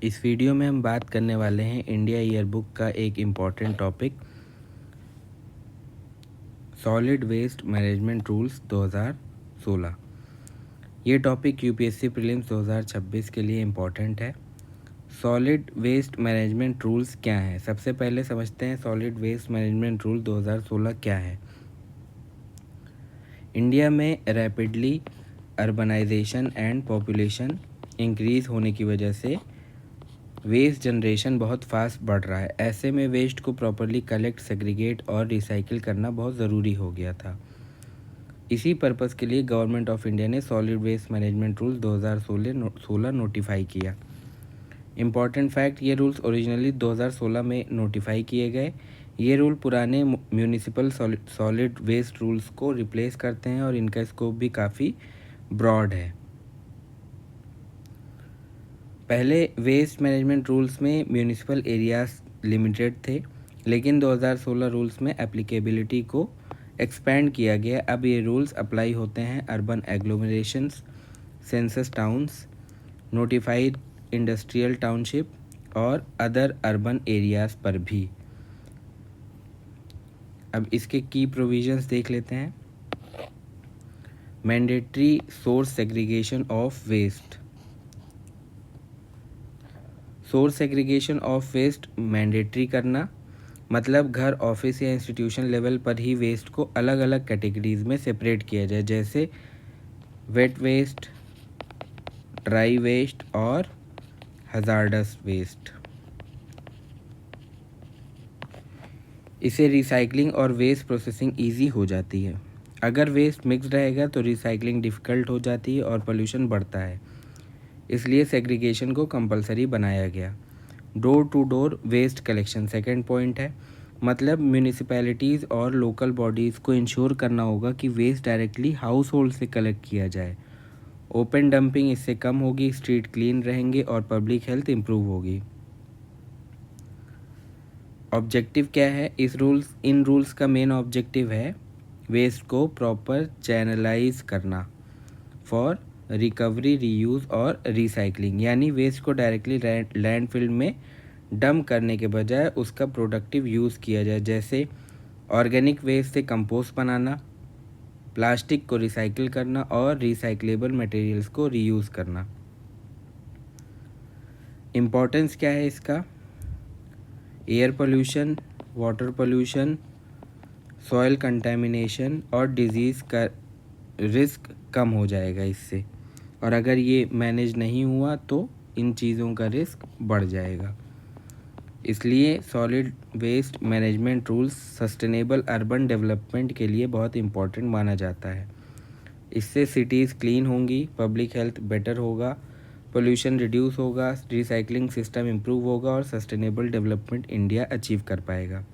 इस वीडियो में हम बात करने वाले हैं इंडिया ईयर बुक का एक important topic solid waste management rules 2016। ये टॉपिक यूपीएससी प्रीलिम्स 2026 के लिए इम्पॉर्टेंट है। सॉलिड वेस्ट मैनेजमेंट रूल्स क्या हैं? सबसे पहले समझते हैं सॉलिड वेस्ट मैनेजमेंट रूल 2016 क्या है। इंडिया में rapidly urbanization and population increase होने की वजह से वेस्ट जनरेशन बहुत फास्ट बढ़ रहा है। ऐसे में वेस्ट को प्रॉपरली कलेक्ट, सेग्रीगेट और रिसाइकिल करना बहुत ज़रूरी हो गया था। इसी पर्पज़ के लिए गवर्नमेंट ऑफ इंडिया ने solid waste management rule 2016 notify किया। इम्पॉर्टेंट फैक्ट, ये रूल्स ओरिजिनली 2016 में नोटिफाई किए गए। ये रूल पुराने म्यूनिसिपल सॉलिड वेस्ट रूल्स को रिप्लेस करते हैं और इनका स्कोप भी काफ़ी ब्रॉड है। पहले वेस्ट मैनेजमेंट रूल्स में म्यूनिसिपल एरियाज लिमिटेड थे, लेकिन 2016 रूल्स में एप्लीकेबिलिटी को एक्सपेंड किया गया। अब ये रूल्स अप्लाई होते हैं urban agglomerations, census towns, notified industrial township और अदर अर्बन एरियाज़ पर भी। अब इसके की प्रोविजंस देख लेते हैं। Mandatory source segregation of waste. Source segregation of waste mandatory करना, मतलब घर, ऑफिस या इंस्टीट्यूशन लेवल पर ही वेस्ट को अलग अलग कैटेगरीज में सेपरेट किया जाए, जैसे वेट वेस्ट, ड्राई वेस्ट और हजार्डस वेस्ट। इससे रिसाइकलिंग और वेस्ट प्रोसेसिंग ईजी हो जाती है। अगर वेस्ट मिक्स रहेगा तो रिसाइकलिंग डिफ़िकल्ट हो जाती है और पोल्यूशन बढ़ता है। इसलिए सेग्रीगेशन को कंपलसरी बनाया गया। Door to door waste collection second point है, मतलब म्यूनिसिपैलिटीज़ और लोकल बॉडीज़ को इंश्योर करना होगा कि वेस्ट डायरेक्टली हाउस होल्ड से कलेक्ट किया जाए। ओपन डंपिंग इससे कम होगी, स्ट्रीट क्लीन रहेंगे और पब्लिक हेल्थ इम्प्रूव होगी। ऑब्जेक्टिव क्या है इन रूल्स का मेन ऑब्जेक्टिव है वेस्ट को प्रॉपर चैनलाइज करना फॉर रिकवरी, रीयूज़ और रिसाइकलिंग। यानी वेस्ट को डायरेक्टली लैंडफिल में डंप करने के बजाय उसका प्रोडक्टिव यूज़ किया जाए, जैसे ऑर्गेनिक वेस्ट से कंपोस्ट बनाना, प्लास्टिक को रिसाइकिल करना और रिसाइक्लेबल मटेरियल्स को रीयूज़ करना। इम्पोर्टेंस क्या है इसका? Air pollution, water pollution, soil contamination और डिजीज़ का रिस्क कम हो जाएगा इससे, और अगर ये मैनेज नहीं हुआ तो इन चीज़ों का रिस्क बढ़ जाएगा। इसलिए solid waste management rules sustainable urban development के लिए बहुत इम्पोर्टेंट माना जाता है। इससे सिटीज़ क्लीन होंगी, पब्लिक हेल्थ बेटर होगा, पोल्यूशन रिड्यूस होगा, रिसाइकलिंग सिस्टम इम्प्रूव होगा और सस्टेनेबल डेवलपमेंट इंडिया अचीव कर पाएगा।